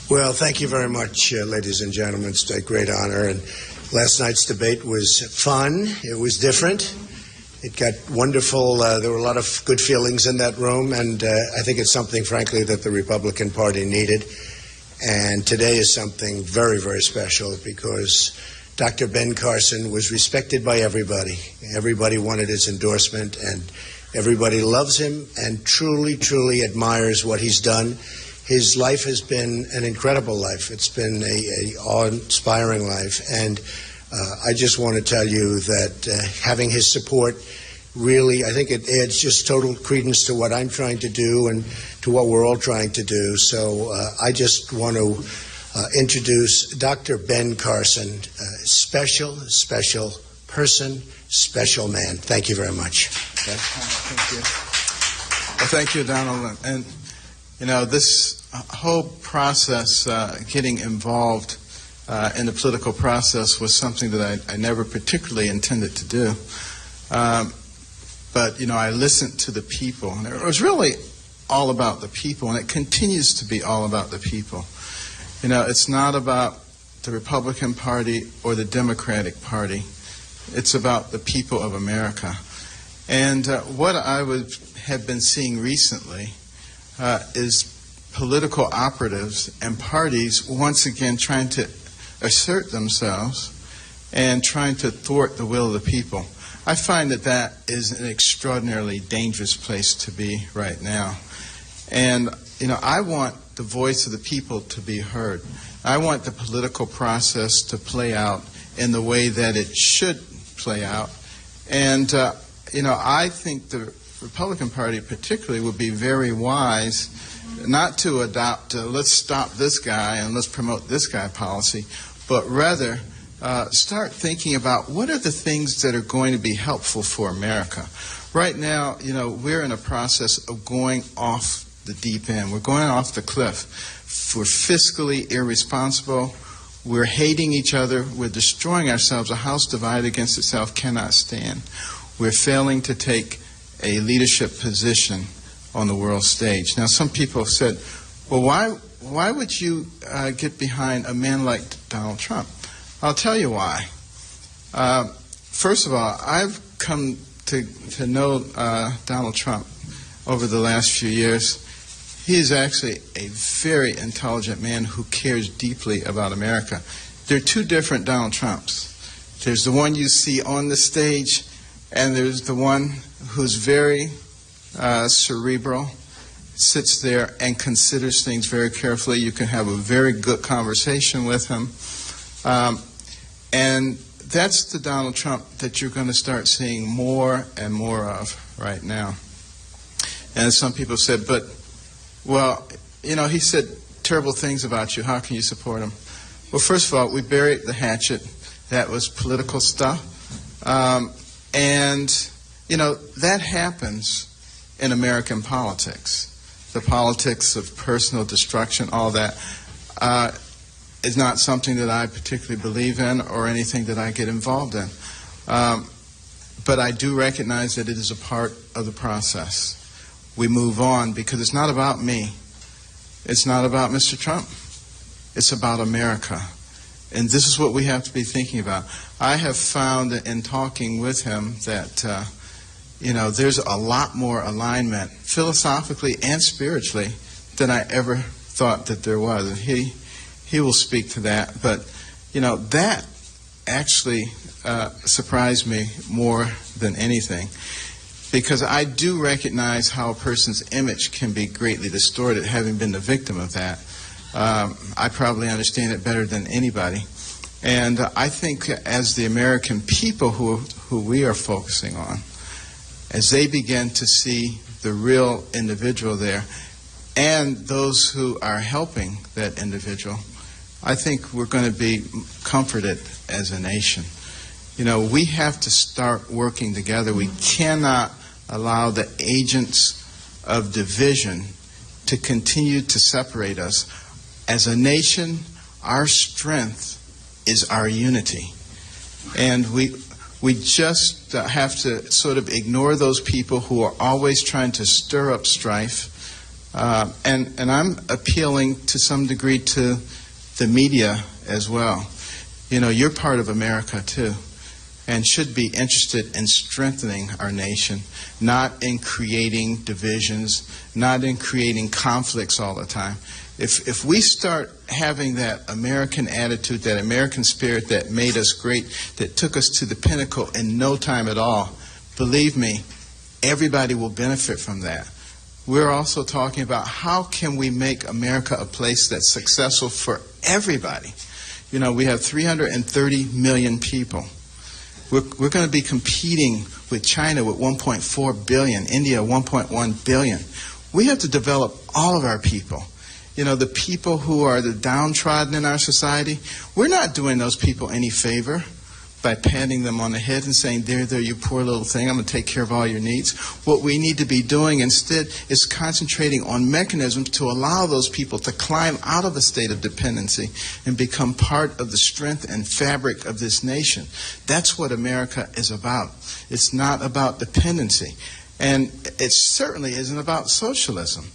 Well, thank you very much, ladies and gentlemen. It's a great honor. And last night's debate was fun. It was different. It got wonderful. There were a lot of good feelings in that room, and I think it's something, frankly, that the Republican Party needed. And today is something very, very special because Dr. Ben Carson was respected by everybody. Everybody wanted his endorsement, and everybody loves him and truly, truly admires what he's done. His life has been an incredible life. It's been a awe-inspiring life, and I just want to tell you that having his support really, I think it adds just total credence to what I'm trying to do and to what we're all trying to do. So I just want to introduce Dr. Ben Carson, special, special person, special man. Thank you very much. Okay. Thank you. Well, thank you, Donald. And, you know, this whole process, getting involved in the political process was something that I never particularly intended to do. But, you know, I listened to the people, and it was really all about the people, and it continues to be all about the people. You know, it's not about the Republican Party or the Democratic Party. It's about the people of America. And what I have been seeing recently is political operatives and parties once again trying to assert themselves and trying to thwart the will of the people. I find that that is an extraordinarily dangerous place to be right now. And, you know, I want the voice of the people to be heard. I want the political process to play out in the way that it should play out. And, you know, I think the Republican Party particularly would be very wise not to adopt let's stop this guy and let's promote this guy policy, but rather start thinking about what are the things that are going to be helpful for America. Right now, you know, we're in a process of going off the deep end. We're going off the cliff. We're fiscally irresponsible. We're hating each other. We're destroying ourselves. A house divided against itself cannot stand. We're failing to take a leadership position on the world stage. Now, some people have said, well, why would you get behind a man like Donald Trump? I'll tell you why. First of all, I've come to know Donald Trump over the last few years. He is actually a very intelligent man who cares deeply about America. There are two different Donald Trumps. There's the one you see on the stage, and there's the one who's very cerebral, sits there and considers things very carefully. You can have a very good conversation with him. And that's the Donald Trump that you're going to start seeing more and more of right now. And some people said, but, well, you know, he said terrible things about you. How can you support him? Well, first of all, we buried the hatchet. That was political stuff. And, you know, that happens in American politics. The politics of personal destruction, all that, is not something that I particularly believe in or anything that I get involved in. But I do recognize that it is a part of the process. We move on because it's not about me. It's not about Mr. Trump. It's about America. And this is what we have to be thinking about. I have found in talking with him that you know, there's a lot more alignment, philosophically and spiritually, than I ever thought that there was. And he will speak to that. But, you know, that actually surprised me more than anything, because I do recognize how a person's image can be greatly distorted, having been the victim of that. I probably understand it better than anybody. And I think as the American people who we are focusing on, as they begin to see the real individual there and those who are helping that individual, I think we're going to be comforted as a nation. You know, we have to start working together. We cannot allow the agents of division to continue to separate us. As a nation, our strength is our unity. And We just have to sort of ignore those people who are always trying to stir up strife. And I'm appealing to some degree to the media as well. You know, you're part of America too, and should be interested in strengthening our nation, not in creating divisions, not in creating conflicts all the time. If we start having that American attitude, that American spirit that made us great, that took us to the pinnacle in no time at all, believe me, everybody will benefit from that. We're also talking about how can we make America a place that's successful for everybody. You know, we have 330 million people. We're going to be competing with China with 1.4 billion, India 1.1 billion. We have to develop all of our people. You know, the people who are the downtrodden in our society, we're not doing those people any favor by patting them on the head and saying, there, you poor little thing, I'm going to take care of all your needs. What we need to be doing instead is concentrating on mechanisms to allow those people to climb out of a state of dependency and become part of the strength and fabric of this nation. That's what America is about. It's not about dependency. And it certainly isn't about socialism.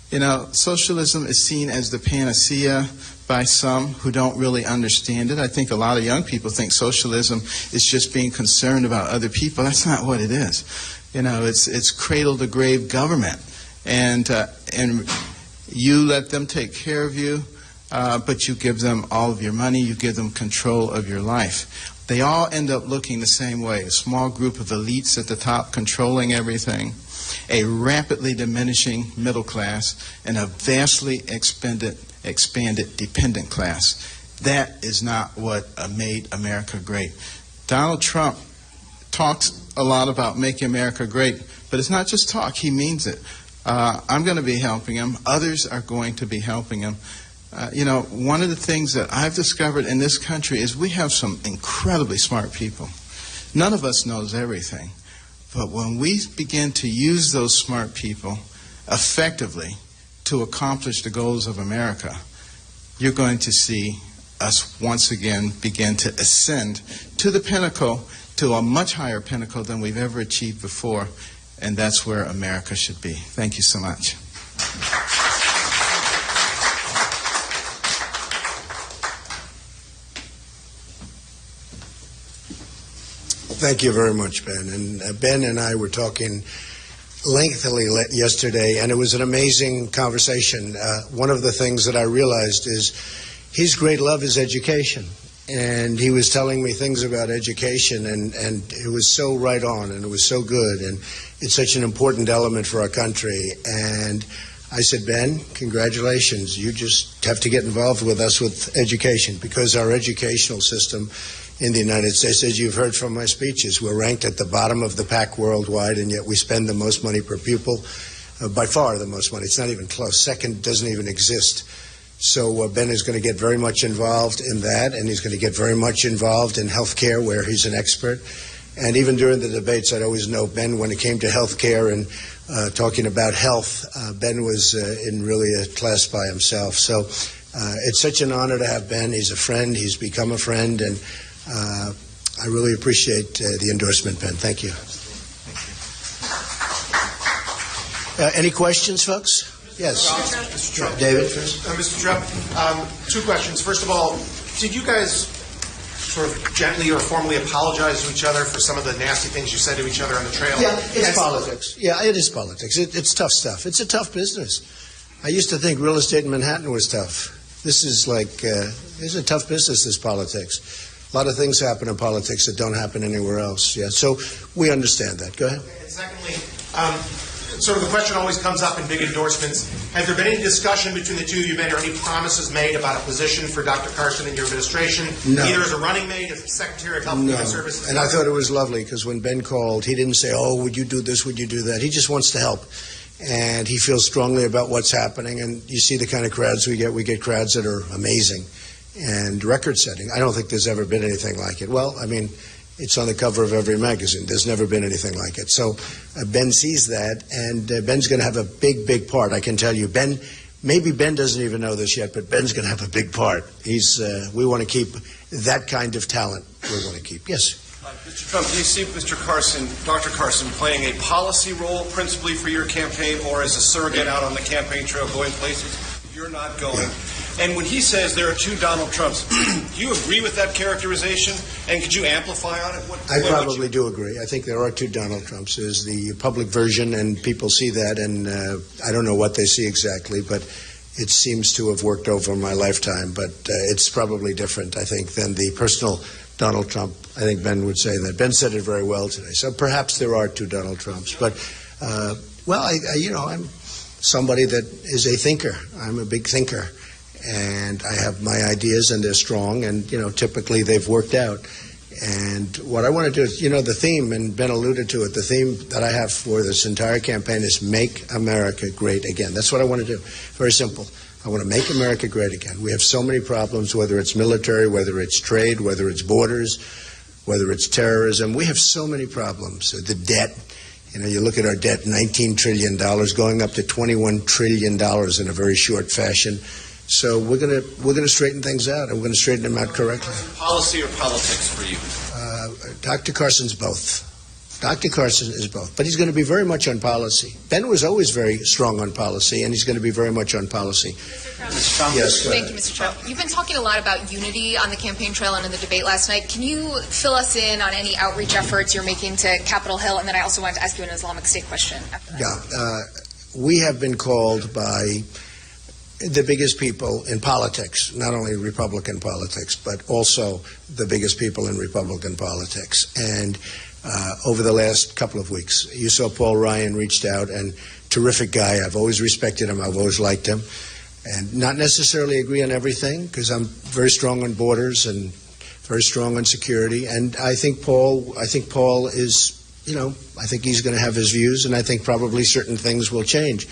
You know, socialism is seen as the panacea by some who don't really understand it. I think a lot of young people think socialism is just being concerned about other people. That's not what it is. You know, it's cradle-to-grave government. And you let them take care of you, but you give them all of your money, you give them control of your life. They all end up looking the same way. A small group of elites at the top controlling everything, a rapidly diminishing middle class, and a vastly expanded dependent class. That is not what made America great. Donald Trump talks a lot about making America great, but it's not just talk, he means it. I'm going to be helping him. Others are going to be helping him. You know, one of the things that I've discovered in this country is we have some incredibly smart people. None of us knows everything. But when we begin to use those smart people effectively to accomplish the goals of America, you're going to see us once again begin to ascend to the pinnacle, to a much higher pinnacle than we've ever achieved before, and that's where America should be. Thank you so much. Thank you very much, Ben. And Ben and I were talking lengthily yesterday, and it was an amazing conversation. One of the things that I realized is his great love is education. And he was telling me things about education, and it was so right on, and it was so good, and it's such an important element for our country. And I said, Ben, congratulations. You just have to get involved with us with education, because our educational system in the United States, as you've heard from my speeches, we're ranked at the bottom of the pack worldwide, and yet we spend the most money per pupil, by far the most money. It's not even close. Second doesn't even exist. So Ben is going to get very much involved in that, and he's going to get very much involved in health care, where he's an expert. And even during the debates, I'd always know Ben, when it came to health care and talking about health, Ben was in really a class by himself. So it's such an honor to have Ben. He's a friend. He's become a friend, and I really appreciate the endorsement, Ben. Thank you. Any questions, folks? Yes. Mr. Trump. David first. Mr. Trump, two questions. First of all, did you guys sort of gently or formally apologize to each other for some of the nasty things you said to each other on the trail? Yeah, it's politics. Yeah, it is politics. It's tough stuff. It's a tough business. I used to think real estate in Manhattan was tough. This is like, it's a tough business, this politics. A lot of things happen in politics that don't happen anywhere else. Yeah, so we understand that. Go ahead. And secondly, sort of the question always comes up in big endorsements. Has there been any discussion between the two of you, Ben, or any promises made about a position for Dr. Carson in your administration? No. Either as a running mate, as Secretary of Health and Human Services? And I thought it was lovely, because when Ben called, he didn't say, oh, would you do this, would you do that? He just wants to help. And he feels strongly about what's happening. And you see the kind of crowds we get. We get crowds that are amazing and record-setting. I don't think there's ever been anything like it. Well, I mean, it's on the cover of every magazine. There's never been anything like it. So Ben sees that, and Ben's going to have a big, big part. I can tell you, Ben. Maybe Ben doesn't even know this yet, but Ben's going to have a big part. We want to keep that kind of talent. We're going to keep. Yes. Mr. Trump, do you see Mr. Carson, Dr. Carson, playing a policy role principally for your campaign or as a surrogate out on the campaign trail going places you're not going? And when he says there are two Donald Trumps, do you agree with that characterization? And could you amplify on it? I probably do agree. I think there are two Donald Trumps. There's the public version, and people see that, and I don't know what they see exactly, but it seems to have worked over my lifetime. But it's probably different, I think, than the personal Donald Trump. I think Ben would say that. Ben said it very well today. So perhaps there are two Donald Trumps. But, I'm somebody that is a thinker. I'm a big thinker. And I have my ideas, and they're strong, and, typically they've worked out. And what I want to do is, the theme, and Ben alluded to it, the theme that I have for this entire campaign is Make America Great Again. That's what I want to do. Very simple. I want to make America great again. We have so many problems, whether it's military, whether it's trade, whether it's borders, whether it's terrorism. We have so many problems. The debt. You look at our debt, $19 trillion, going up to $21 trillion in a very short fashion. So we're gonna straighten things out, and we're going to straighten them out correctly. Policy or politics for you? Dr. Carson's both. Dr. Carson is both, but he's going to be very much on policy. Ben was always very strong on policy, and he's going to be very much on policy. Mr. Trump. Yes, Thank you, Mr. Trump. You've been talking a lot about unity on the campaign trail and in the debate last night. Can you fill us in on any outreach efforts you're making to Capitol Hill? And then I also wanted to ask you an Islamic State question after that. Yeah, we have been called by the biggest people in politics, not only Republican politics, but also the biggest people in Republican politics. And over the last couple of weeks, you saw Paul Ryan reached out, and terrific guy. I've always respected him. I've always liked him. And not necessarily agree on everything, because I'm very strong on borders and very strong on security. And I think Paul is, I think he's going to have his views, and I think probably certain things will change.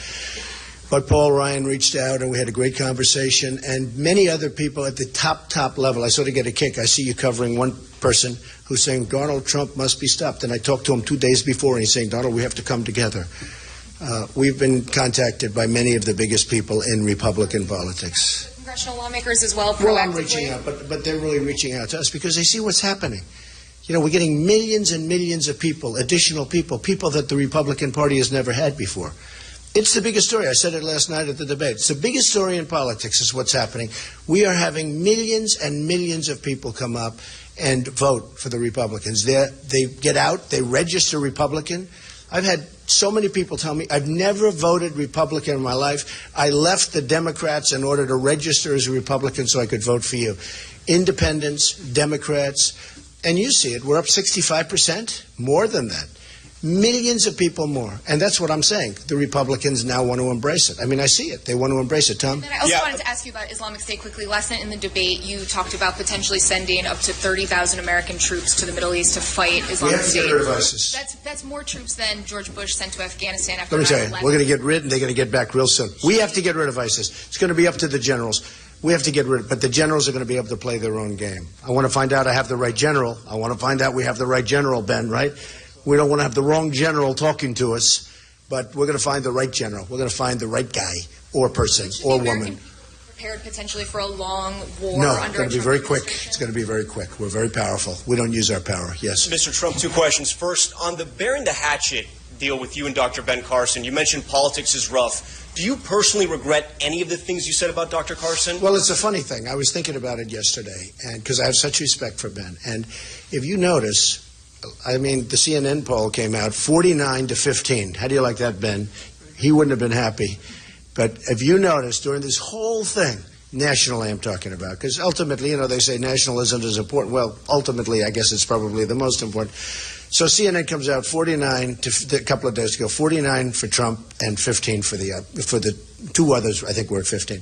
But Paul Ryan reached out, and we had a great conversation, and many other people at the top level. I sort of get a kick. I see you covering one person who's saying Donald Trump must be stopped, and I talked to him 2 days before, and he's saying, Donald, we have to come together. We've been contacted by many of the biggest people in Republican politics. Congressional lawmakers as well, proactively? Well, I'm reaching out, but they're really reaching out to us because they see what's happening. We're getting millions and millions of people, additional people that the Republican Party has never had before. It's the biggest story. I said it last night at the debate. It's the biggest story in politics is what's happening. We are having millions and millions of people come up and vote for the Republicans. They get out, they register Republican. I've had so many people tell me, I've never voted Republican in my life. I left the Democrats in order to register as a Republican so I could vote for you. Independents, Democrats, and you see it. We're up 65%, more than that. Millions of people more. And that's what I'm saying. The Republicans now want to embrace it. I mean, I see it. They want to embrace it. Tom? And then I also wanted to ask you about Islamic State quickly. Last night in the debate, you talked about potentially sending up to 30,000 American troops to the Middle East to fight Islamic State. We have to get rid of ISIS. That's more troops than George Bush sent to Afghanistan after 9/11. Let me tell you, we're going to get rid, and they're going to get back real soon. We have to get rid of ISIS. It's going to be up to the generals. We have to get rid of it, but the generals are going to be able to play their own game. I want to find out I have the right general. I want to find out we have the right general, Ben, right? We don't want to have the wrong general talking to us, but we're going to find the right general. We're going to find the right guy or person or woman. Prepared potentially for a long war? No, it's going to be very quick. It's going to be very quick. We're very powerful. We don't use our power. Yes. Mr. Trump, two questions. First, on the bearing the hatchet deal with you and Dr. Ben Carson, you mentioned politics is rough. Do you personally regret any of the things you said about Dr. Carson? Well, it's a funny thing. I was thinking about it yesterday, and because I have such respect for Ben. And if you notice, I mean, the CNN poll came out 49-15. How do you like that, Ben? He wouldn't have been happy. But if you notice, during this whole thing, nationally I'm talking about, because ultimately, they say nationalism is important. Well, ultimately, I guess it's probably the most important. So CNN comes out 49 a couple of days ago, 49 for Trump and 15 for the two others. I think we're at 15.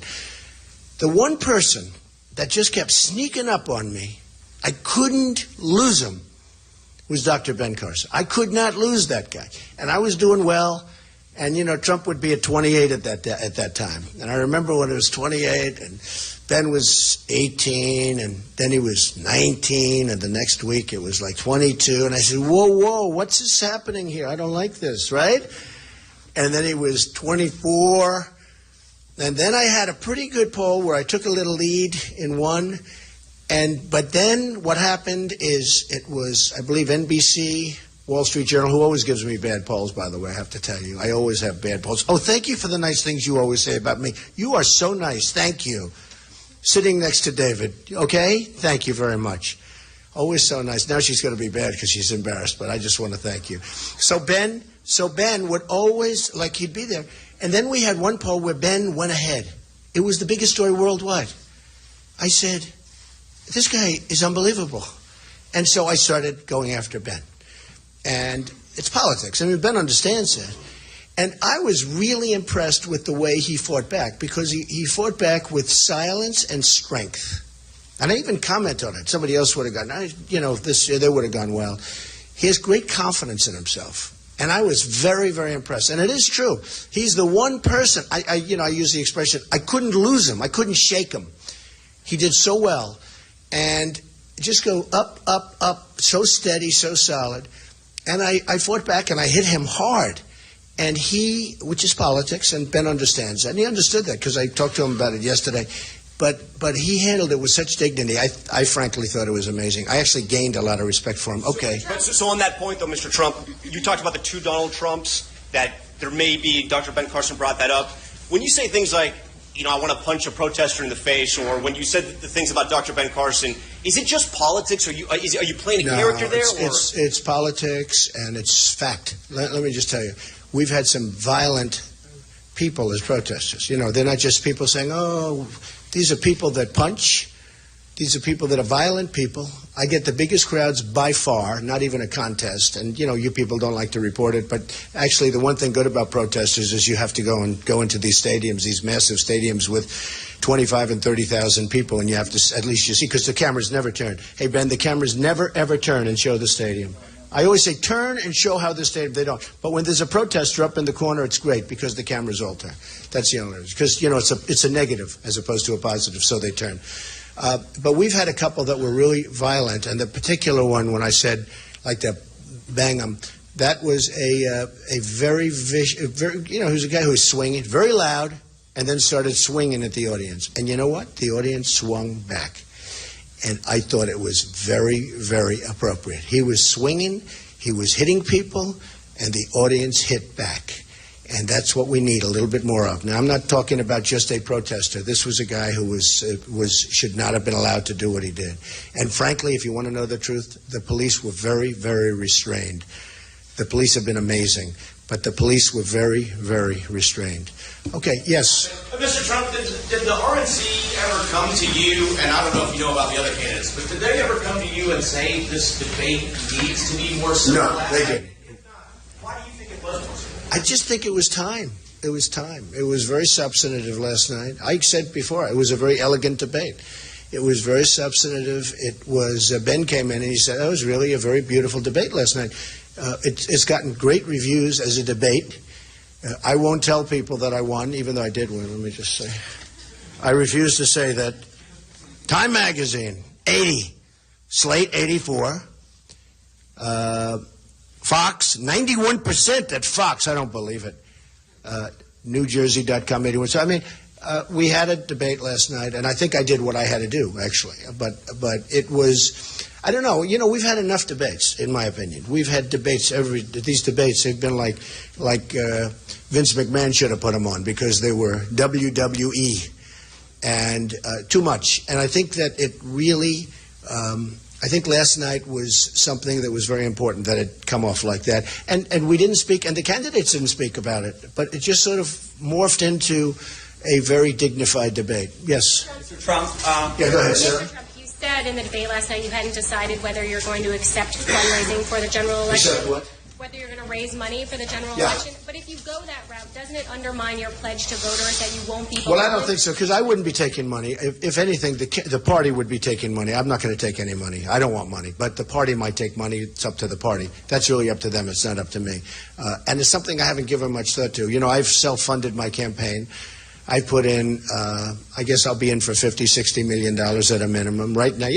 The one person that just kept sneaking up on me, I couldn't lose him, was Dr. Ben Carson. I could not lose that guy. And I was doing well, and, Trump would be at 28 at that time. And I remember when it was 28, and Ben was 18, and then he was 19, and the next week it was like 22. And I said, whoa, what's this happening here? I don't like this, right? And then he was 24. And then I had a pretty good poll where I took a little lead in one. But then what happened is it was, I believe, NBC, Wall Street Journal, who always gives me bad polls, by the way, I have to tell you. I always have bad polls. Oh, thank you for the nice things you always say about me. You are so nice. Thank you. Sitting next to David. Okay? Thank you very much. Always so nice. Now she's going to be bad because she's embarrassed, but I just want to thank you. So Ben would always, like, he'd be there. And then we had one poll where Ben went ahead. It was the biggest story worldwide. I said, this guy is unbelievable. And so I started going after Ben. And it's politics. I mean, Ben understands it. And I was really impressed with the way he fought back, because he fought back with silence and strength. And I even comment on it. Somebody else would have gone, they would have gone well. He has great confidence in himself. And I was very, very impressed. And it is true. He's the one person, I use the expression, I couldn't lose him. I couldn't shake him. He did so well. And just go up, up, up, so steady, so solid. And I fought back and I hit him hard. And which is politics, and Ben understands that. And he understood that because I talked to him about it yesterday. But he handled it with such dignity. I frankly thought it was amazing. I actually gained a lot of respect for him. Okay. So on that point, though, Mr. Trump, you talked about the two Donald Trumps, that there may be, Dr. Ben Carson brought that up. When you say things like, I want to punch a protester in the face, or when you said the things about Dr. Ben Carson, is it just politics, or are you playing a character there? It's politics, and it's fact. Let me just tell you. We've had some violent people as protesters. They're not just people saying, oh, these are people that punch. These are people that are violent people. I get the biggest crowds by far, not even a contest. And, you people don't like to report it. But actually, the one thing good about protesters is you have to go into these stadiums, these massive stadiums with 25 and 30,000 people. And you have to, at least you see, because the cameras never turn. Hey, Ben, the cameras never, ever turn and show the stadium. I always say turn and show how the stadium, they don't. But when there's a protester up in the corner, it's great because the cameras all turn. That's the only reason. Because, it's a negative as opposed to a positive, so they turn. But we've had a couple that were really violent, and the particular one, when I said, like to bang them, that was a very vicious, he was a guy who was swinging, very loud, and then started swinging at the audience. And you know what? The audience swung back. And I thought it was very, very appropriate. He was swinging, he was hitting people, and the audience hit back. And that's what we need a little bit more of. Now, I'm not talking about just a protester. This was a guy who should not have been allowed to do what he did. And frankly, if you want to know the truth, the police were very, very restrained. The police have been amazing, but the police were very, very restrained. Okay, yes. Mr. Trump, did the RNC ever come to you, and I don't know if you know about the other candidates, but did they ever come to you and say this debate needs to be more civil? No, they didn't. Why do you think it was more civil? I just think it was time. It was time. It was very substantive last night. I said before, it was a very elegant debate. It was very substantive. It was, Ben came in and he said, that was really a very beautiful debate last night. It's gotten great reviews as a debate. I won't tell people that I won, even though I did win, let me just say. I refuse to say that. Time Magazine, 80. Slate, 84. Fox, 91% at Fox. I don't believe it. NewJersey.com, 81. So, I mean, we had a debate last night, and I think I did what I had to do, actually. But it was, I don't know. We've had enough debates, in my opinion. We've had debates, these debates have been like Vince McMahon should have put them on because they were WWE and too much. And I think that it really, I think last night was something that was very important that it come off like that. And we didn't speak, and the candidates didn't speak about it, but it just sort of morphed into a very dignified debate. Yes? Mr. Trump. Yeah, go ahead, Sarah. Mr. Trump, you said in the debate last night you hadn't decided whether you're going to accept fundraising for the general election. Accept what? Whether you're going to raise money for the general election. But if you go that route, doesn't it undermine your pledge to voters that you won't be voting? Well, I don't think so, because I wouldn't be taking money. If anything, the party would be taking money. I'm not going to take any money. I don't want money. But the party might take money. It's up to the party. That's really up to them. It's not up to me. And it's something I haven't given much thought to. I've self-funded my campaign. I put in, I guess I'll be in for $50, $60 million at a minimum. Right now,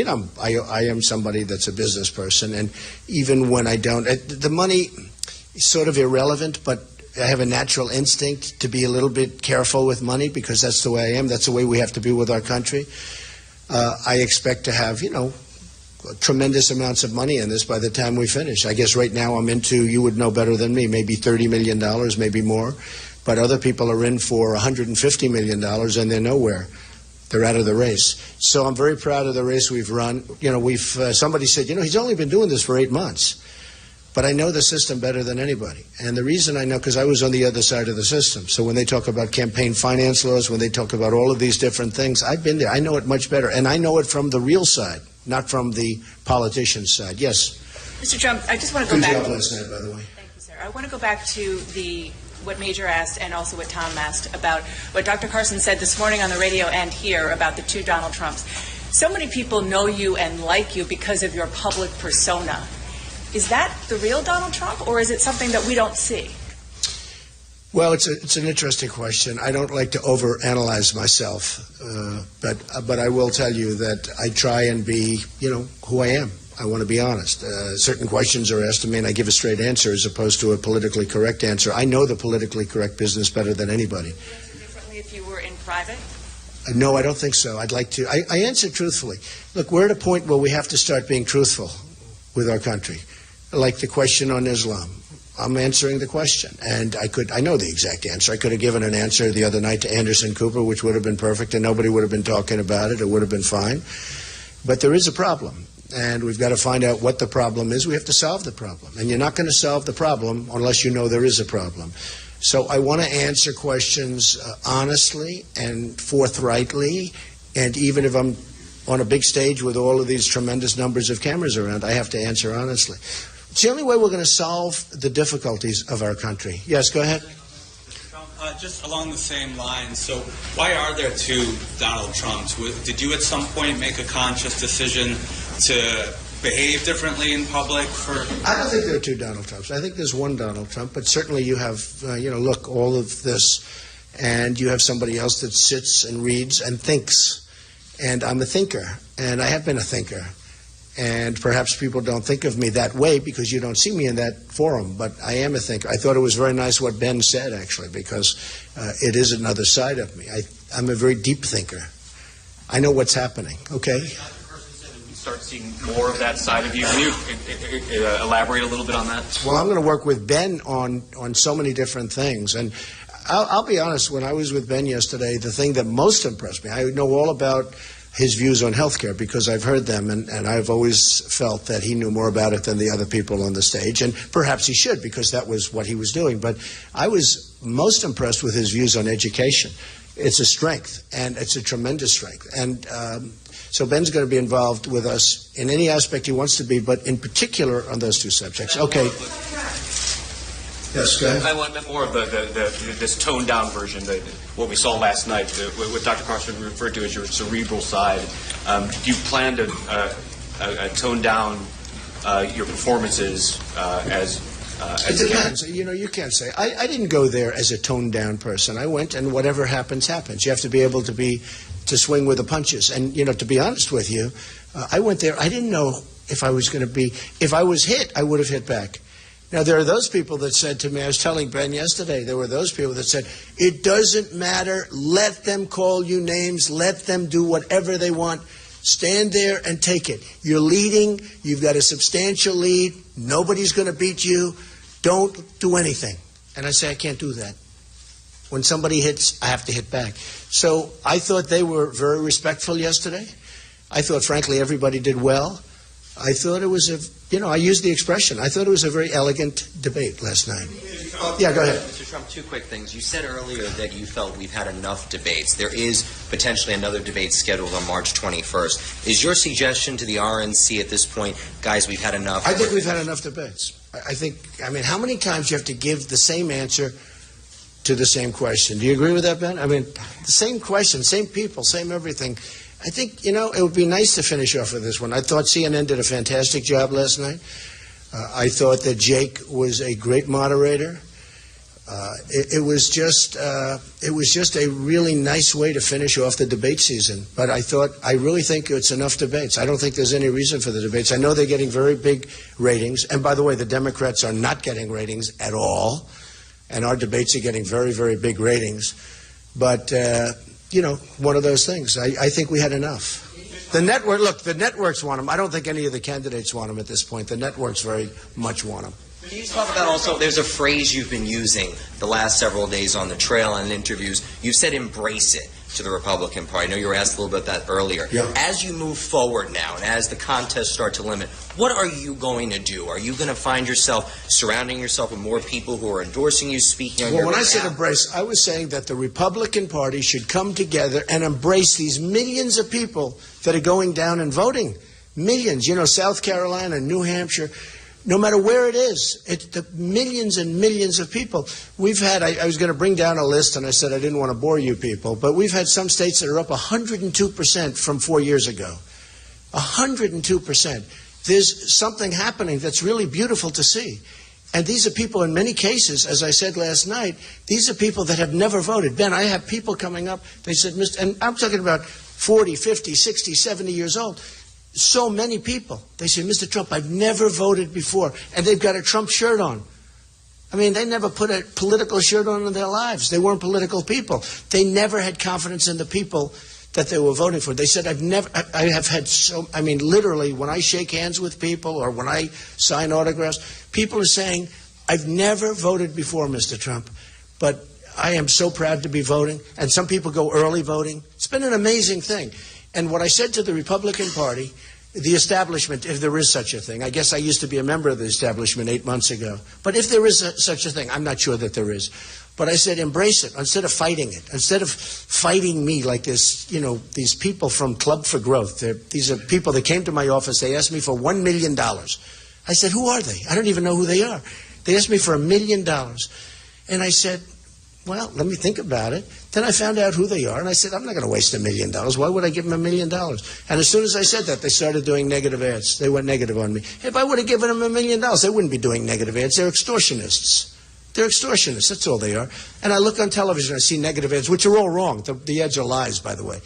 I am somebody that's a business person, and even when I don't, the money is sort of irrelevant, but I have a natural instinct to be a little bit careful with money because that's the way I am. That's the way we have to be with our country. I expect to have, tremendous amounts of money in this by the time we finish. I guess right now I'm into, you would know better than me, maybe $30 million, maybe more. But other people are in for $150 million and they're nowhere. They're out of the race. So I'm very proud of the race we've run. Somebody said, he's only been doing this for 8 months. But I know the system better than anybody. And the reason I know, because I was on the other side of the system. So when they talk about campaign finance laws, when they talk about all of these different things, I've been there. I know it much better. And I know it from the real side, not from the politician's side. Yes? Mr. Trump, I just want to go Good back. job last night, by the way. Thank you, sir. I want to go back to what Major asked and also what Tom asked about what Dr. Carson said this morning on the radio and here about the two Donald Trumps. So many people know you and like you because of your public persona. Is that the real Donald Trump, or is it something that we don't see? Well, it's an interesting question. I don't like to overanalyze myself, but I will tell you that I try and be, who I am. I want to be honest. Certain questions are asked of me, and I give a straight answer as opposed to a politically correct answer. I know the politically correct business better than anybody. Would you answer differently if you were in private? No, I don't think so. I'd like to. I answer truthfully. Look, we're at a point where we have to start being truthful with our country. Like the question on Islam. I'm answering the question, and I know the exact answer. I could have given an answer the other night to Anderson Cooper, which would have been perfect, and nobody would have been talking about it. It would have been fine. But there is a problem, and we've got to find out what the problem is. We have to solve the problem, and you're not going to solve the problem unless you know there is a problem. So I want to answer questions honestly and forthrightly, and even if I'm on a big stage with all of these tremendous numbers of cameras around, I have to answer honestly. It's the only way we're going to solve the difficulties of our country. Yes, go ahead. Just along the same lines, so why are there two Donald Trumps? Did you at some point make a conscious decision to behave differently in public? I don't think there are two Donald Trumps. I think there's one Donald Trump, but certainly you have, look, all of this, and you have somebody else that sits and reads and thinks. And I'm a thinker, and I have been a thinker. And perhaps people don't think of me that way because you don't see me in that forum, but I am a thinker. I thought it was very nice what Ben said, actually, because it is another side of me. I'm a very deep thinker. I know what's happening, okay? Start seeing more of that side of you. Can you elaborate a little bit on that? Well, I'm going to work with Ben on so many different things. And I'll be honest, when I was with Ben yesterday, the thing that most impressed me, I know all about his views on health care because I've heard them, and I've always felt that he knew more about it than the other people on the stage, and perhaps he should because that was what he was doing. But I was most impressed with his views on education. It's a strength, and it's a tremendous strength. And so Ben's going to be involved with us in any aspect he wants to be, but in particular on those two subjects. Okay. Yes, go ahead. I want more of this toned-down version, what we saw last night, what Dr. Carson referred to as your cerebral side. Do you plan to tone down your performances as it depends. You can't say. I didn't go there as a toned-down person. I went, and whatever happens, happens. You have to be able to swing with the punches. And, to be honest with you, I went there. I didn't know if I was going to be. If I was hit, I would have hit back. Now, there are those people that said to me, I was telling Ben yesterday, there were those people that said, it doesn't matter, let them call you names, let them do whatever they want, stand there and take it. You're leading, you've got a substantial lead, nobody's going to beat you, don't do anything. And I say, I can't do that. When somebody hits, I have to hit back. So I thought they were very respectful yesterday. I thought, frankly, everybody did well. I thought it was I used the expression, I thought it was a very elegant debate last night. Yeah, go ahead. Mr. Trump, two quick things. You said earlier that you felt we've had enough debates. There is potentially another debate scheduled on March 21st. Is your suggestion to the RNC at this point, guys, we've had enough? I think we've had enough debates. I mean, how many times do you have to give the same answer to the same question? Do you agree with that, Ben? I mean, the same question, same people, same everything. I think, it would be nice to finish off with this one. I thought CNN did a fantastic job last night. I thought that Jake was a great moderator. It was just a really nice way to finish off the debate season. But I really think it's enough debates. I don't think there's any reason for the debates. I know they're getting very big ratings. And by the way, the Democrats are not getting ratings at all. And our debates are getting very, very big ratings. But, one of those things. I think we had enough. The network, look, the networks want him. I don't think any of the candidates want him at this point. The networks very much want him. Can you talk about also, there's a phrase you've been using the last several days on the trail and in interviews. You've said embrace it to the Republican Party. I know you were asked a little bit about that earlier. Yeah. As you move forward now and as the contests start to limit, what are you going to do? Are you going to find yourself surrounding yourself with more people who are endorsing you, speaking on your Well, when I behalf? said embrace, I was saying that the Republican Party should come together and embrace these millions of people that are going down and voting. Millions. You know, South Carolina, New Hampshire, no matter where it is, it's the millions and millions of people. We've had, I was going to bring down a list, and I said I didn't want to bore you people, but we've had some states that are up 102% from 4 years ago. 102%. There's something happening that's really beautiful to see. And these are people, in many cases, as I said last night, these are people that have never voted. Ben, I have people coming up, they said, and I'm talking about 40, 50, 60, 70 years old. So many people. They say, Mr. Trump, I've never voted before. And they've got a Trump shirt on. I mean, they never put a political shirt on in their lives. They weren't political people. They never had confidence in the people that they were voting for. They said, I have had literally, when I shake hands with people or when I sign autographs, people are saying, I've never voted before, Mr. Trump, but I am so proud to be voting. And some people go early voting. It's been an amazing thing. And what I said to the Republican Party, the establishment, if there is such a thing, I guess I used to be a member of the establishment 8 months ago, but if there is such a thing, I'm not sure that there is, but I said embrace it instead of fighting it, instead of fighting me like this, you know, these people from Club for Growth. These are people that came to my office, they asked me for $1 million. I said, who are they? I don't even know who they are. They asked me for $1 million. And I said, well, let me think about it. Then I found out who they are, and I said, I'm not going to waste $1 million. Why would I give them $1 million? And as soon as I said that, they started doing negative ads. They went negative on me. If I would have given them $1 million, they wouldn't be doing negative ads. They're extortionists. They're extortionists. That's all they are. And I look on television, I see negative ads, which are all wrong. The ads are lies, by the way.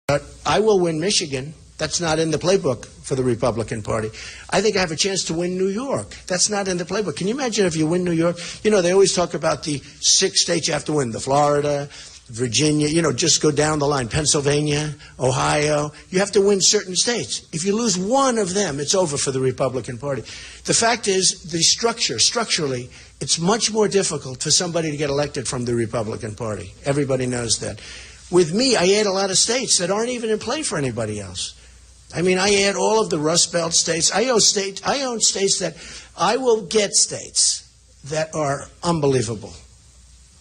But I will win Michigan. That's not in the playbook for the Republican Party. I think I have a chance to win New York. That's not in the playbook. Can you imagine if you win New York? You know, they always talk about the 6 states you have to win, the Florida, Virginia, you know, just go down the line, Pennsylvania, Ohio. You have to win certain states. If you lose one of them, it's over for the Republican Party. The fact is, the structurally, it's much more difficult for somebody to get elected from the Republican Party. Everybody knows that. With me, I add a lot of states that aren't even in play for anybody else. I mean, I add all of the Rust Belt states. I own states that I will get states that are unbelievable,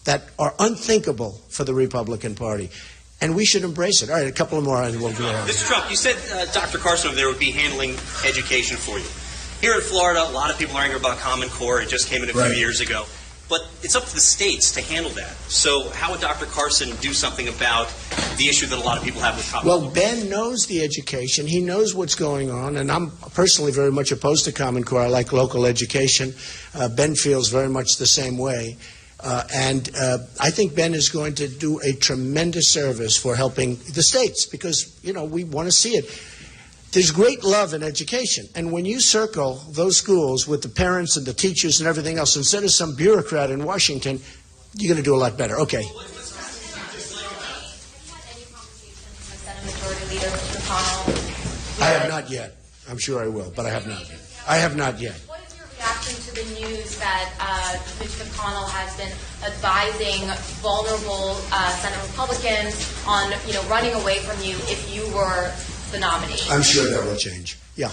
that are unthinkable for the Republican Party. And we should embrace it. All right, a couple of more and we'll go on. Mr. Trump, you said Dr. Carson over there would be handling education for you. Here in Florida, a lot of people are angry about Common Core. It just came in a few years ago. But it's up to the states to handle that. So how would Dr. Carson do something about the issue that a lot of people have with Common Core? Well, Ben knows the education. He knows what's going on. And I'm personally very much opposed to Common Core. I like local education. Ben feels very much the same way. And I think Ben is going to do a tremendous service for helping the states because, you know, we want to see it. There's great love in education, and when you circle those schools with the parents and the teachers and everything else, instead of some bureaucrat in Washington, you're going to do a lot better. Okay. I have not yet. I'm sure I will, but I have not yet. I have not yet. What is your reaction to the news that Mitch McConnell has been advising vulnerable Senate Republicans on, you know, running away from you if you were the nominee? I'm sure that will change. Yeah.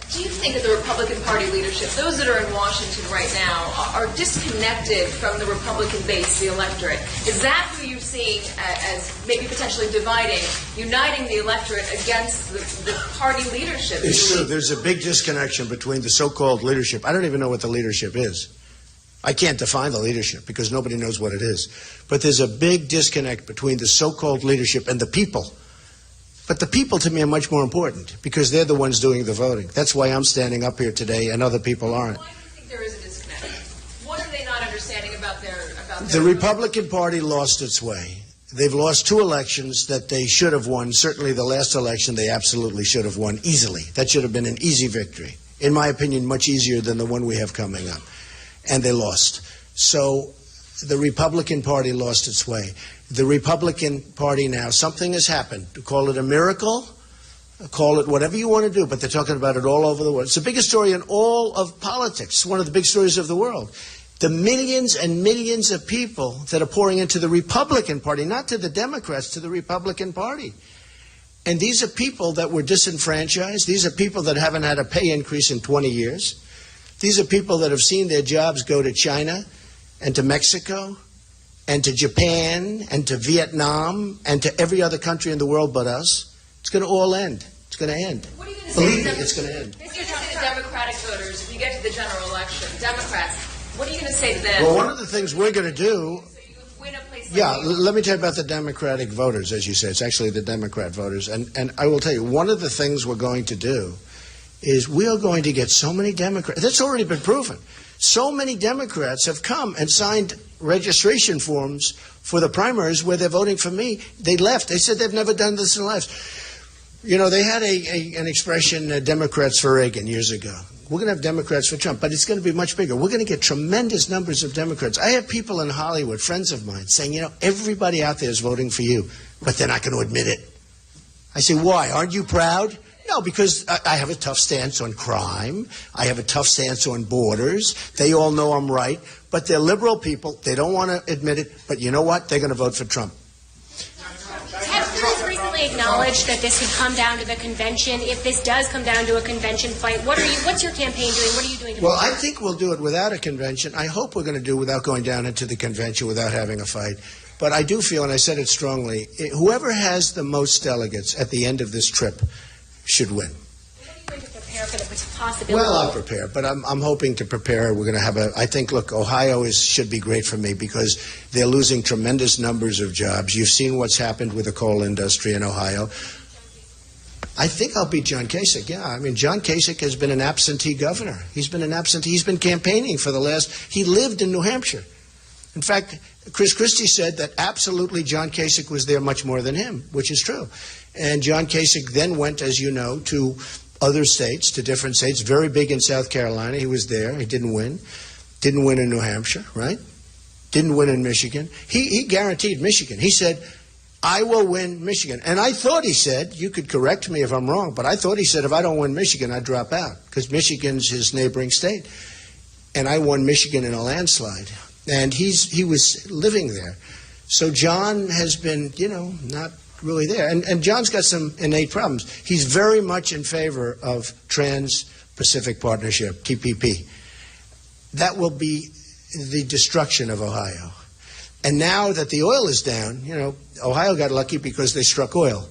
Do you think that the Republican Party leadership, those that are in Washington right now, are disconnected from the Republican base, the electorate? Is that who you're seeing as maybe potentially dividing, uniting the electorate against the party leadership? It's true. There's a big disconnection between the so-called leadership. I don't even know what the leadership is. I can't define the leadership because nobody knows what it is. But there's a big disconnect between the so-called leadership and the people. But the people, to me, are much more important because they're the ones doing the voting. That's why I'm standing up here today and other people aren't. Why do you think there is a disconnect? What are they not understanding about their The Republican Party lost its way. They've lost 2 elections that they should have won. Certainly the last election they absolutely should have won easily. That should have been an easy victory. In my opinion, much easier than the one we have coming up. And they lost. So the Republican Party lost its way. The Republican Party now, something has happened. Call it a miracle, call it whatever you want to do, but they're talking about it all over the world. It's the biggest story in all of politics. It's one of the big stories of the world. The millions and millions of people that are pouring into the Republican Party, not to the Democrats, to the Republican Party. And these are people that were disenfranchised. These are people that haven't had a pay increase in 20 years. These are people that have seen their jobs go to China and to Mexico and to Japan and to Vietnam and to every other country in the world but us. It's going to all end. It's going to end. What are you going to Believe say me, it's going to end. What are you going to say to Democratic voters if you get to the general election? Democrats, what are you going to say to them? Well, one of the things we're going to do, So you win a place yeah, like you. let me tell you about the Democratic voters, as you said. It's actually the Democrat voters. And I will tell you, one of the things we're going to do is we are going to get so many Democrats. That's already been proven. So many Democrats have come and signed registration forms for the primaries where they're voting for me. They left. They said they've never done this in their lives. You know, they had an expression, Democrats for Reagan, years ago. We're going to have Democrats for Trump, but it's going to be much bigger. We're going to get tremendous numbers of Democrats. I have people in Hollywood, friends of mine, saying, you know, everybody out there is voting for you, but they're not going to admit it. I say, why? Aren't you proud? No, because I have a tough stance on crime. I have a tough stance on borders. They all know I'm right, but they're liberal people. They don't want to admit it, but you know what? They're going to vote for Trump. Ted Cruz recently acknowledged that this could come down to the convention. If this does come down to a convention fight, what's your campaign doing? What are you doing to Well, I think we'll do it without a convention. I hope we're going to do it without going down into the convention, without having a fight. But I do feel, and I said it strongly, whoever has the most delegates at the end of this trip should win. What are you doing to prepare for the possibility? Well, I'll prepare, but I'm hoping to prepare. We're going to have I think, look, Ohio should be great for me because they're losing tremendous numbers of jobs. You've seen what's happened with the coal industry in Ohio. I think I'll beat John Kasich, yeah. I mean, John Kasich has been an absentee governor. He's been an absentee. He's been campaigning for he lived in New Hampshire. In fact, Chris Christie said that absolutely John Kasich was there much more than him, which is true. And John Kasich then went, as you know, to other states, to different states, very big in South Carolina. He was there. He didn't win. Didn't win in New Hampshire, right? Didn't win in Michigan. He guaranteed Michigan. He said, I will win Michigan. And I thought he said, you could correct me if I'm wrong, but I thought he said if I don't win Michigan, I'd drop out because Michigan's his neighboring state. And I won Michigan in a landslide. And he was living there. So John has been, not really there. And John's got some innate problems. He's very much in favor of Trans-Pacific Partnership, TPP. That will be the destruction of Ohio. And now that the oil is down, Ohio got lucky because they struck oil.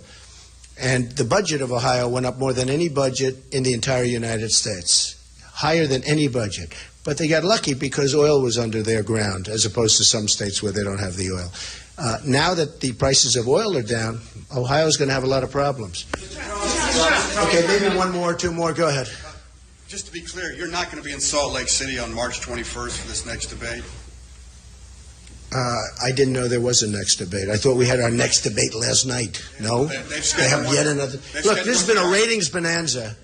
And the budget of Ohio went up more than any budget in the entire United States, higher than any budget. But they got lucky because oil was under their ground, as opposed to some states where they don't have the oil. Now that the prices of oil are down, Ohio's going to have a lot of problems. Okay, maybe one more, two more. Go ahead. Just to be clear, you're not going to be in Salt Lake City on March 21st for this next debate? I didn't know there was a next debate. I thought we had our next debate last night. No? They have yet another. Look, this has been a ratings bonanza.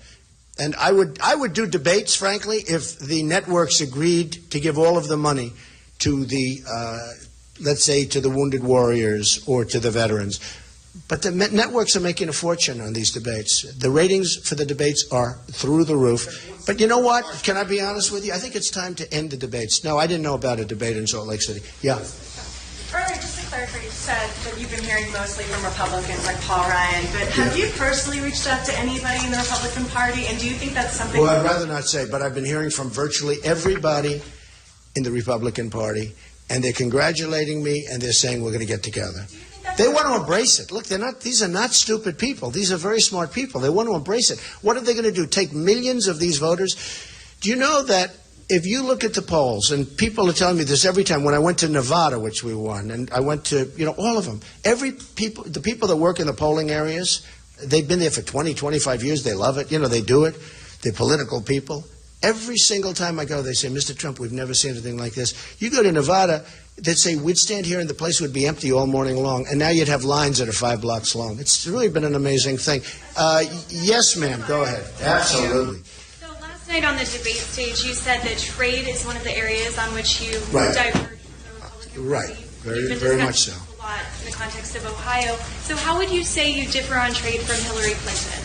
And I would do debates, frankly, if the networks agreed to give all of the money to the, let's say, to the wounded warriors or to the veterans. But the networks are making a fortune on these debates. The ratings for the debates are through the roof. But you know what? Can I be honest with you? I think it's time to end the debates. No, I didn't know about a debate in Salt Lake City. Yeah. Earlier, just to clarify, you said that you've been hearing mostly from Republicans like Paul Ryan, but have you personally reached out to anybody in the Republican Party, and do you think that's something... Well, I'd rather not say, but I've been hearing from virtually everybody in the Republican Party, and they're congratulating me, and they're saying we're going to get together. They want to embrace it. Look, these are not stupid people. These are very smart people. They want to embrace it. What are they going to do, take millions of these voters? Do you know that if you look at the polls, and people are telling me this every time, when I went to Nevada, which we won, and I went to, all of them, the people that work in the polling areas, they've been there for 20, 25 years. They love it. They do it. They're political people. Every single time I go, they say, Mr. Trump, we've never seen anything like this. You go to Nevada, they'd say, we'd stand here and the place would be empty all morning long, and now you'd have lines that are 5 blocks long. It's really been an amazing thing. Yes, ma'am, go ahead. Absolutely. So last night night on the debate stage, you said that trade is one of the areas on which you Right. diverge from the Republican Right. Party. Very, You've been very much discussing so. this a lot in the context of Ohio. So how would you say you differ on trade from Hillary Clinton?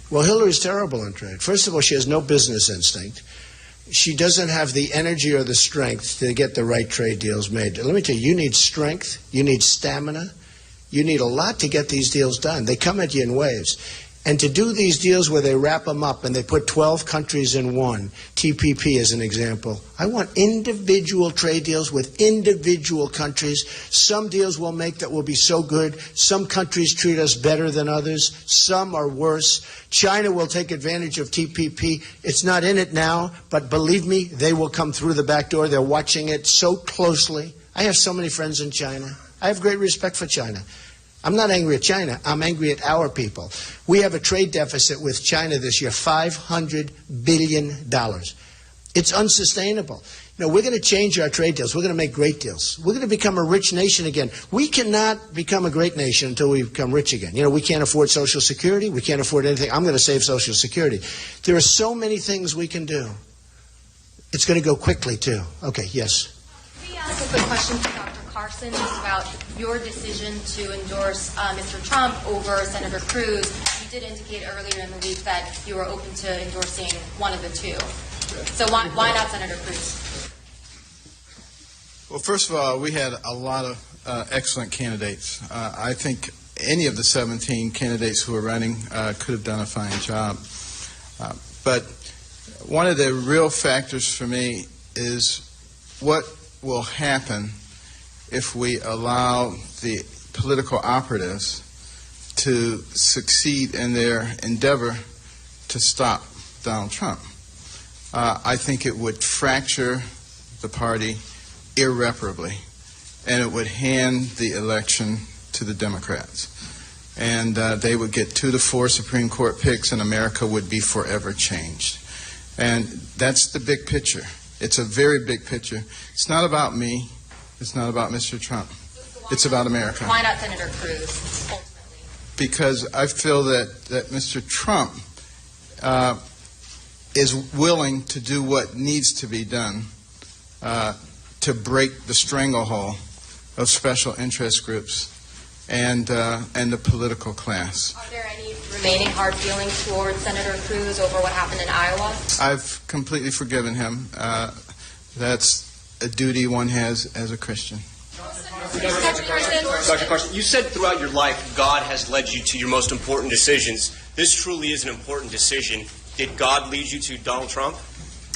Well, Hillary's terrible on trade. First of all, she has no business instinct. She doesn't have the energy or the strength to get the right trade deals made. Let me tell you, you need strength, you need stamina, you need a lot to get these deals done. They come at you in waves. And to do these deals where they wrap them up and they put 12 countries in one, TPP as an example, I want individual trade deals with individual countries. Some deals we'll make that will be so good. Some countries treat us better than others. Some are worse. China will take advantage of TPP. It's not in it now, but believe me, they will come through the back door. They're watching it so closely. I have so many friends in China. I have great respect for China. I'm not angry at China. I'm angry at our people. We have a trade deficit with China this year, $500 billion. It's unsustainable. No, we're going to change our trade deals. We're going to make great deals. We're going to become a rich nation again. We cannot become a great nation until we become rich again. You know, we can't afford Social Security. We can't afford anything. I'm going to save Social Security. There are so many things we can do. It's going to go quickly, too. Okay, yes. Can we ask a quick question to Dr. Carson just about your decision to endorse Mr. Trump over Senator Cruz? You did indicate earlier in the week that you were open to endorsing one of the two. So why not Senator Cruz? Well, first of all, we had a lot of excellent candidates. I think any of the 17 candidates who were running could have done a fine job. But one of the real factors for me is what will happen if we allow the political operatives to succeed in their endeavor to stop Donald Trump. I think it would fracture the party irreparably, and it would hand the election to the Democrats. And they would get 2 to 4 Supreme Court picks, and America would be forever changed. And that's the big picture. It's a very big picture. It's not about me. It's not about Mr. Trump. It's about America. Why not Senator Cruz, ultimately? Because I feel that Mr. Trump is willing to do what needs to be done to break the stranglehold of special interest groups and the political class. Are there any remaining hard feelings towards Senator Cruz over what happened in Iowa? I've completely forgiven him. That's a duty one has as a Christian. Dr. Carson, you said throughout your life God has led you to your most important decisions. This truly is an important decision. Did God lead you to Donald Trump?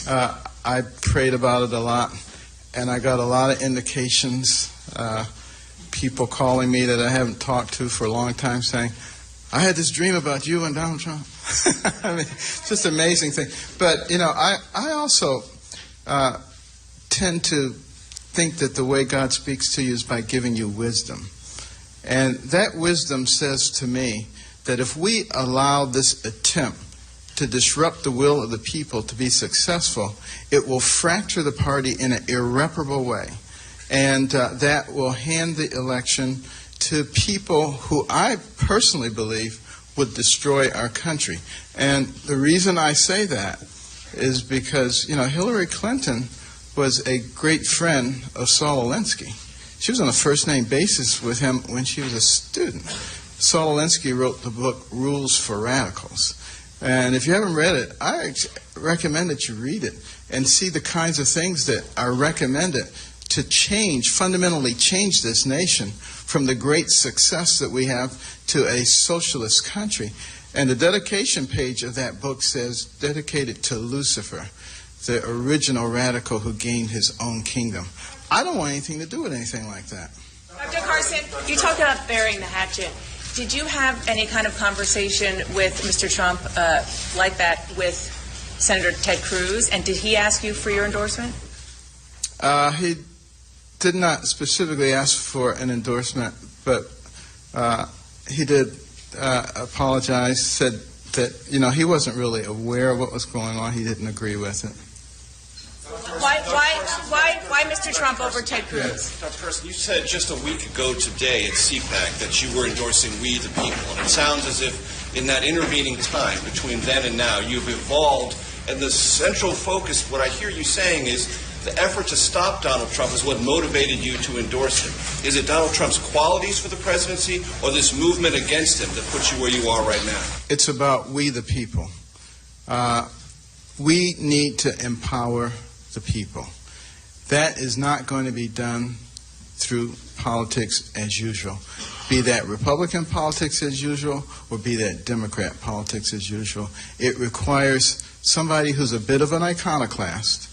I prayed about it a lot, and I got a lot of indications. People calling me that I haven't talked to for a long time saying, I had this dream about you and Donald Trump. I mean, it's just an amazing thing. But, you know, I also tend to think that the way God speaks to you is by giving you wisdom. And that wisdom says to me that if we allow this attempt to disrupt the will of the people to be successful, it will fracture the party in an irreparable way. And that will hand the election to people who I personally believe would destroy our country. And the reason I say that is because, you know, Hillary Clinton was a great friend of Saul Alinsky. She was on a first-name basis with him when she was a student. Saul Alinsky wrote the book Rules for Radicals. And if you haven't read it, I recommend that you read it and see the kinds of things that are recommended to change, fundamentally change this nation from the great success that we have to a socialist country. And the dedication page of that book says, dedicated to Lucifer, the original radical who gained his own kingdom. I don't want anything to do with anything like that. Dr. Carson, you talked about burying the hatchet. Did you have any kind of conversation with Mr. Trump like that with Senator Ted Cruz, and did he ask you for your endorsement? He did not specifically ask for an endorsement, but he did apologize, said that, you know, he wasn't really aware of what was going on. He didn't agree with it. Why Mr. Trump over Ted Cruz? Dr. Carson, you said just a week ago today at CPAC that you were endorsing We the People, and it sounds as if in that intervening time between then and now you've evolved And the central focus, what I hear you saying is the effort to stop Donald Trump is what motivated you to endorse him. Is it Donald Trump's qualities for the presidency or this movement against him that puts you where you are right now? It's about we the people. We need to empower the people. That is not going to be done through politics as usual, be that Republican politics as usual or be that Democrat politics as usual. It requires somebody who's a bit of an iconoclast,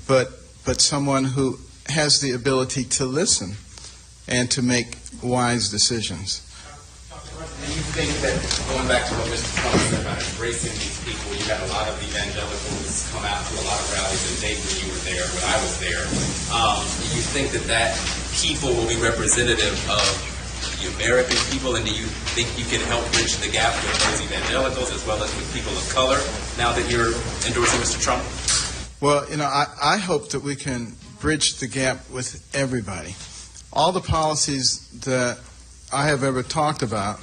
but someone who has the ability to listen and to make wise decisions. Do you think that, going back to what Mr. Trump said about embracing these people, you had a lot of evangelicals come out to a lot of rallies in Dayton when you were there, when I was there. Do you think that people will be representative of the American people, and do you think you can help bridge the gap with those evangelicals as well as with people of color now that you're endorsing Mr. Trump? Well, I hope that we can bridge the gap with everybody. All the policies that I have ever talked about,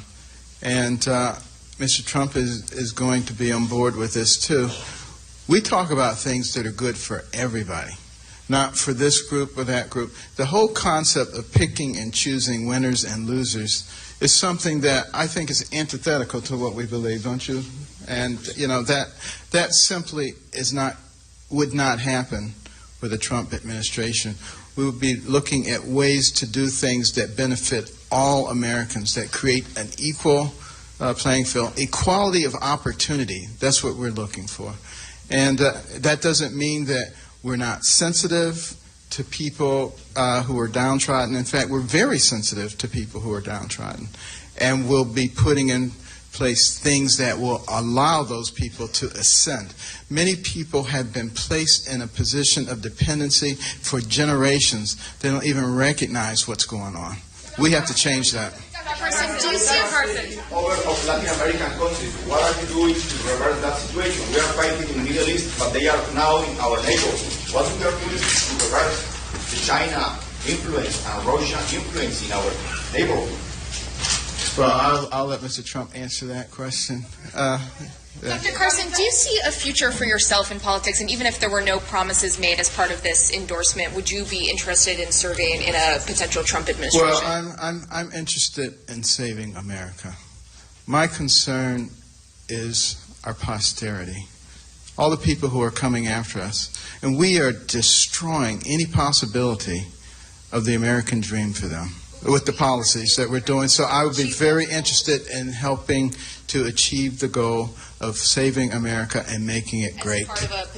and Mr. Trump is going to be on board with this too. We talk about things that are good for everybody, not for this group or that group. The whole concept of picking and choosing winners and losers is something that I think is antithetical to what we believe, don't you? And that simply would not happen with a Trump administration. We would be looking at ways to do things that benefit all Americans, that create an equal playing field, equality of opportunity. That's what we're looking for. And that doesn't mean that we're not sensitive to people who are downtrodden. In fact, we're very sensitive to people who are downtrodden. And we'll be putting in place things that will allow those people to ascend. Many people have been placed in a position of dependency for generations. They don't even recognize what's going on. We have to change that. Carson, do you see Carson? Over of Latin American countries, what are you doing to reverse that situation? We are fighting in the Middle East, but they are now in our neighborhood. What we are doing to reverse the China influence and Russian influence in our neighborhood? Well, I'll let Mr. Trump answer that question. Dr. Carson, do you see a future for yourself in politics? And even if there were no promises made as part of this endorsement, would you be interested in serving in a potential Trump administration? Well, I'm interested in saving America. My concern is our posterity, all the people who are coming after us. And we are destroying any possibility of the American dream for them with the policies that we're doing. So I would be very interested in helping to achieve the goal of saving America and making it great.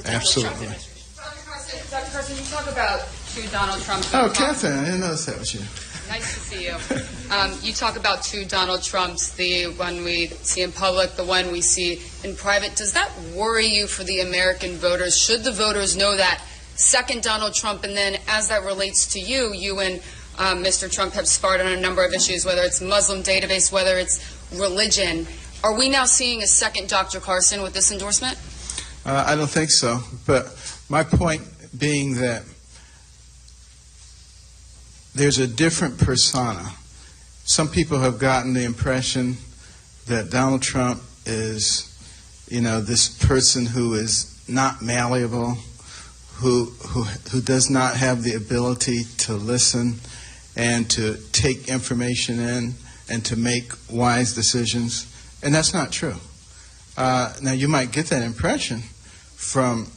Absolutely. Dr. Carson, you talk about two Donald Trumps. Oh, Catherine, I didn't notice that was you. Nice to see you. You talk about two Donald Trumps, the one we see in public, the one we see in private. Does that worry you for the American voters? Should the voters know that second Donald Trump, and then as that relates to you, you and Mr. Trump have sparred on a number of issues, whether it's Muslim database, whether it's religion. Are we now seeing a second Dr. Carson with this endorsement? I don't think so. But my point being that there's a different persona. Some people have gotten the impression that Donald Trump is, this person who is not malleable, who does not have the ability to listen and to take information in and to make wise decisions. And that's not true. Now, you might get that impression from,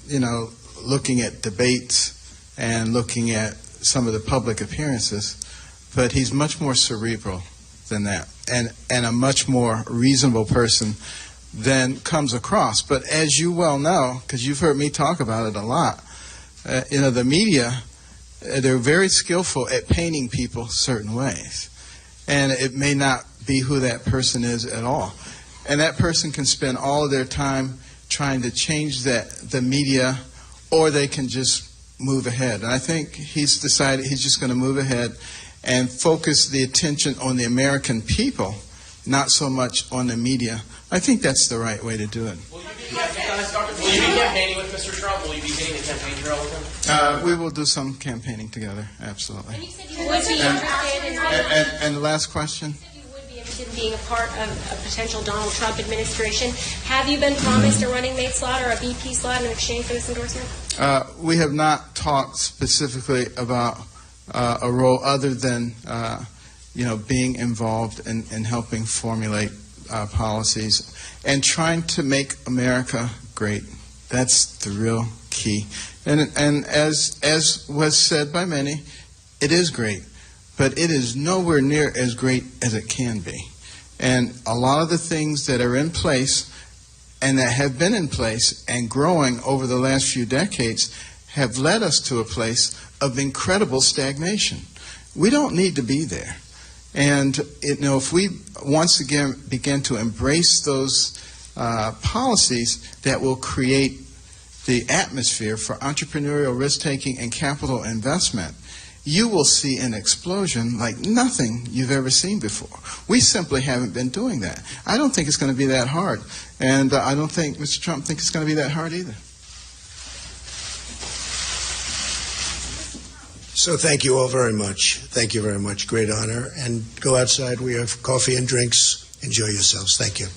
looking at debates and looking at some of the public appearances, but he's much more cerebral than that and a much more reasonable person than comes across. But as you well know, because you've heard me talk about it a lot, the media, they're very skillful at painting people certain ways. And it may not be who that person is at all. And that person can spend all of their time trying to change the media, or they can just move ahead. And I think he's decided he's just going to move ahead and focus the attention on the American people, not so much on the media. I think that's the right way to do it. Will you be campaigning with Mr. Trump? Will you be getting a campaign trail with him? We will do some campaigning together, absolutely. And you said you would be interested in and the last question? You would be interested in being a part of a potential Donald Trump administration. Have you been promised a running mate slot or a VP slot in exchange for this endorsement? We have not talked specifically about a role other than being involved in helping formulate policies and trying to make America great. That's the real key. And as was said by many, it is great, but it is nowhere near as great as it can be. And a lot of the things that are in place and that have been in place and growing over the last few decades have led us to a place of incredible stagnation. We don't need to be there. And if we once again begin to embrace those policies that will create the atmosphere for entrepreneurial risk-taking and capital investment, you will see an explosion like nothing you've ever seen before. We simply haven't been doing that. I don't think it's going to be that hard. And I don't think Mr. Trump thinks it's going to be that hard either. So thank you all very much. Thank you very much. Great honor. And go outside. We have coffee and drinks. Enjoy yourselves. Thank you.